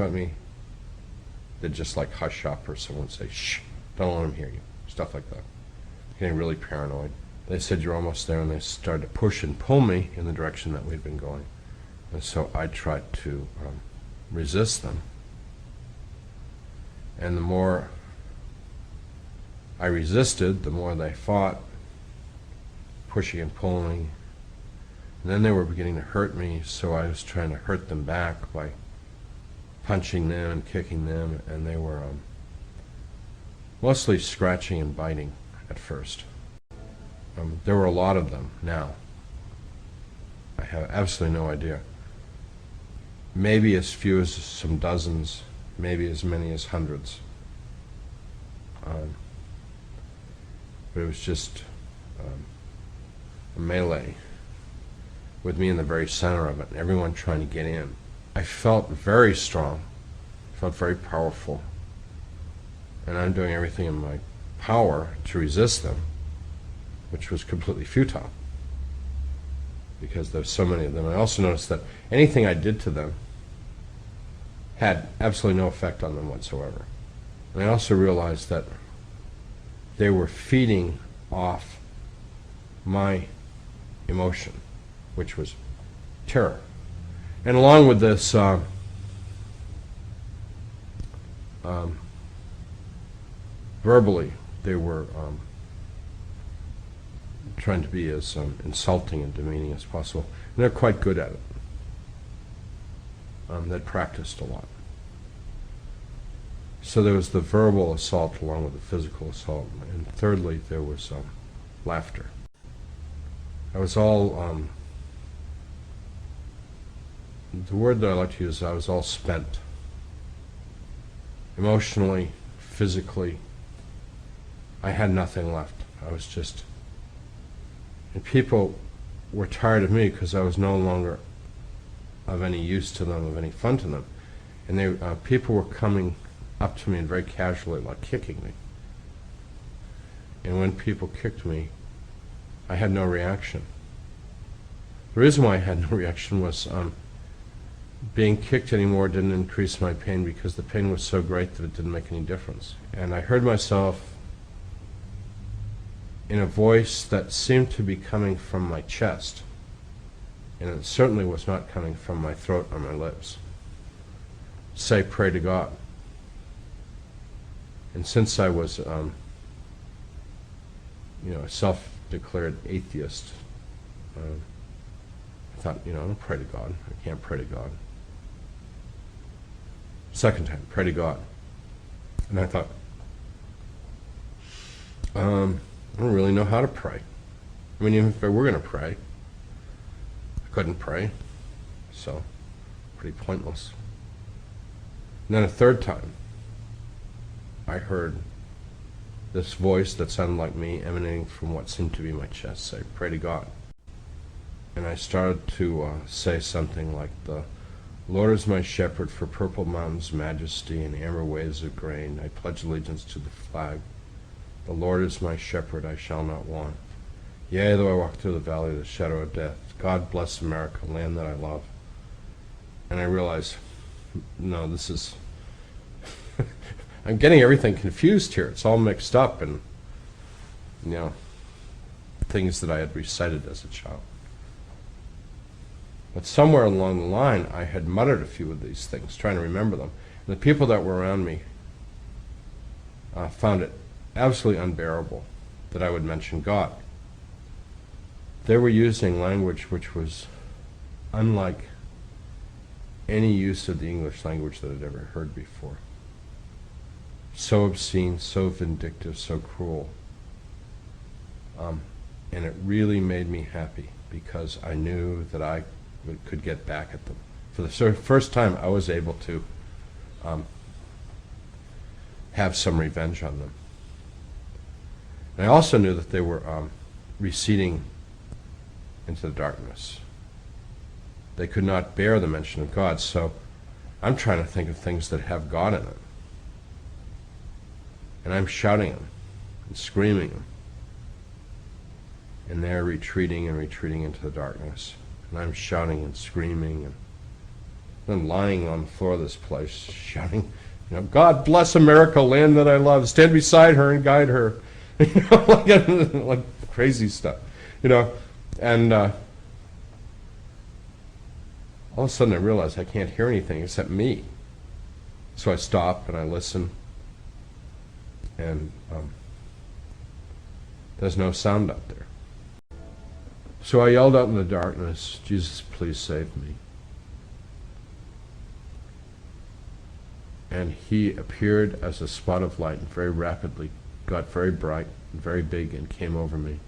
About me, they'd just like hush up, or someone would say, shh, don't let them hear you, stuff like that. Getting really paranoid. They said, you're almost there, and they started to push and pull me in the direction that we'd been going. And so I tried to resist them. And the more I resisted, the more they fought, pushing and pulling. And then they were beginning to hurt me, so I was trying to hurt them back by punching them and kicking them, and they were mostly scratching and biting at first. There were a lot of them now. I have absolutely no idea. Maybe as few as some dozens, maybe as many as hundreds. But it was just a melee with me in the very center of it, and everyone trying to get in. I felt very strong, felt very powerful, and I'm doing everything in my power to resist them, which was completely futile because there's so many of them. I also noticed that anything I did to them had absolutely no effect on them whatsoever. And I also realized that they were feeding off my emotion, which was terror. And along with this verbally, they were trying to be as insulting and demeaning as possible. And they're quite good at it. They'd practiced a lot. So there was the verbal assault along with the physical assault. And thirdly, there was laughter. I was all, the word that I like to use is I was all spent. Emotionally, physically, I had nothing left. I was just, and people were tired of me because I was no longer of any use to them, of any fun to them. And they, people were coming up to me and very casually, like kicking me. And when people kicked me, I had no reaction. The reason why I had no reaction was being kicked anymore didn't increase my pain because the pain was so great that it didn't make any difference. And I heard myself in a voice that seemed to be coming from my chest, and it certainly was not coming from my throat or my lips, say, pray to God. And since I was, a self-declared atheist, I thought, I don't pray to God. I can't pray to God. Second time, pray to God. And I thought, I don't really know how to pray. I mean, even if I were going to pray, I couldn't pray. So, pretty pointless. And then a third time, I heard this voice that sounded like me emanating from what seemed to be my chest say, pray to God. And I started to say something like, the Lord is my shepherd, for purple mountains majesty and amber waves of grain. I pledge allegiance to the flag. The Lord is my shepherd, I shall not want. Yea, though I walk through the valley of the shadow of death, God bless America, land that I love. And I realized, no, this is, I'm getting everything confused here. It's all mixed up, and, things that I had recited as a child. But somewhere along the line, I had muttered a few of these things, trying to remember them. And the people that were around me found it absolutely unbearable that I would mention God. They were using language which was unlike any use of the English language that I'd ever heard before. So obscene, so vindictive, so cruel. And it really made me happy because I knew that I could get back at them. For the first time, I was able to have some revenge on them. And I also knew that they were receding into the darkness. They could not bear the mention of God, so I'm trying to think of things that have God in it. And I'm shouting them and screaming them. And they're retreating and retreating into the darkness. And I'm shouting and screaming. And I'm lying on the floor of this place, shouting, God bless America, land that I love. Stand beside her and guide her. Like crazy stuff, And all of a sudden I realized I can't hear anything except me. So I stop and I listen, and there's no sound out there. So I yelled out in the darkness, Jesus, please save me. And he appeared as a spot of light and very rapidly got very bright and very big and came over me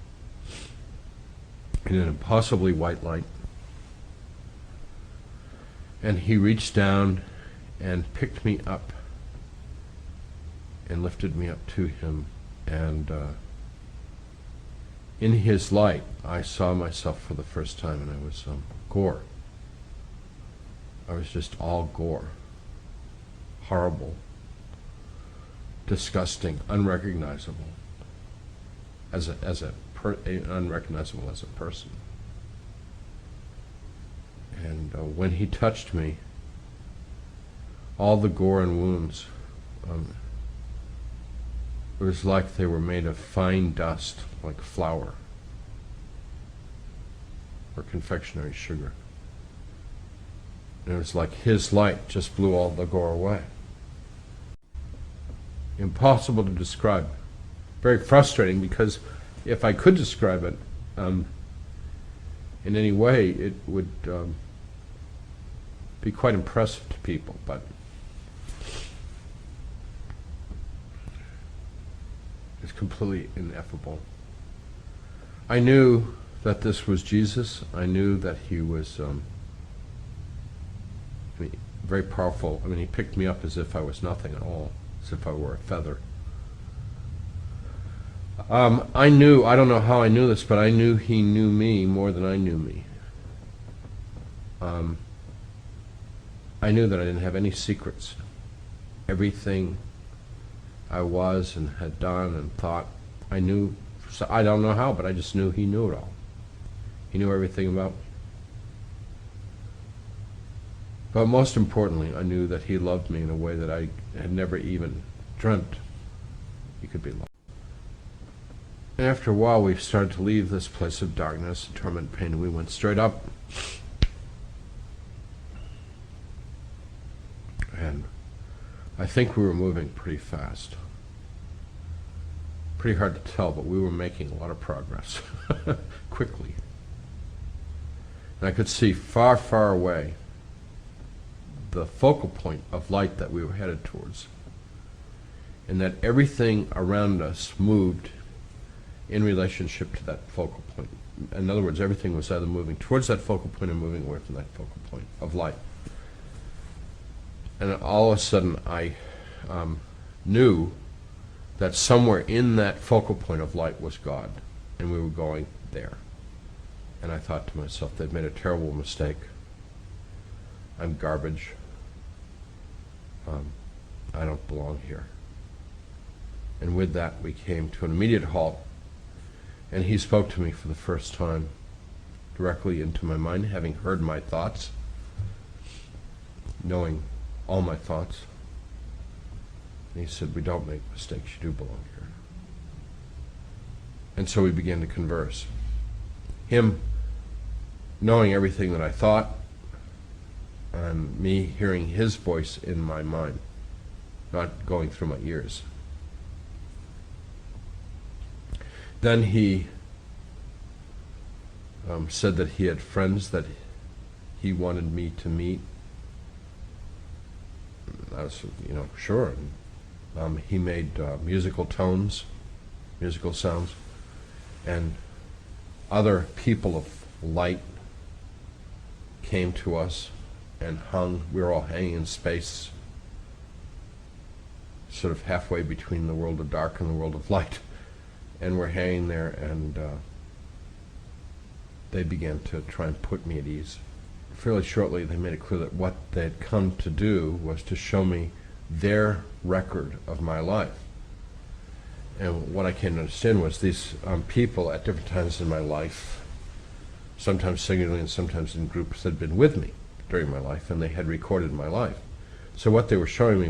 in an impossibly white light. And he reached down and picked me up and lifted me up to him. And in his light, I saw myself for the first time, and I was gore. I was just all gore. Horrible, disgusting, unrecognizable, unrecognizable as a person. And when he touched me, all the gore and wounds, it was like they were made of fine dust, like flour or confectionery sugar. And it was like his light just blew all the gore away. Impossible to describe. Very frustrating, because if I could describe it in any way, it would be quite impressive to people, but it's completely ineffable. I knew that this was Jesus. I knew that he was very powerful. He picked me up as if I was nothing at all, as if I were a feather. I knew, I don't know how I knew this, but I knew he knew me more than I knew me. I knew that I didn't have any secrets. Everything I was and had done and thought, I knew. So I don't know how, but I just knew he knew it all. He knew everything about me. But most importantly, I knew that he loved me in a way that I had never even dreamt he could be loved. And after a while, we started to leave this place of darkness, torment, and pain, and we went straight up. And I think we were moving pretty fast. Pretty hard to tell, but we were making a lot of progress quickly. And I could see far, far away the focal point of light that we were headed towards, and that everything around us moved in relationship to that focal point. In other words, everything was either moving towards that focal point or moving away from that focal point of light. And all of a sudden I knew that somewhere in that focal point of light was God, and we were going there. And I thought to myself, they've made a terrible mistake. I'm garbage. I don't belong here. And with that, we came to an immediate halt, and he spoke to me for the first time directly into my mind, having heard my thoughts, knowing all my thoughts. And he said, we don't make mistakes, you do belong here. And so we began to converse. Him knowing everything that I thought, and me hearing his voice in my mind, not going through my ears. Then he said that he had friends that he wanted me to meet. I was, sure. He made musical tones, musical sounds, and other people of light came to us and hung. We were all hanging in space, sort of halfway between the world of dark and the world of light. And we're hanging there, and they began to try and put me at ease. Fairly shortly, they made it clear that what they had come to do was to show me their record of my life. And what I came to understand was these people at different times in my life, sometimes singularly and sometimes in groups, had been with me during my life, and they had recorded my life. So what they were showing me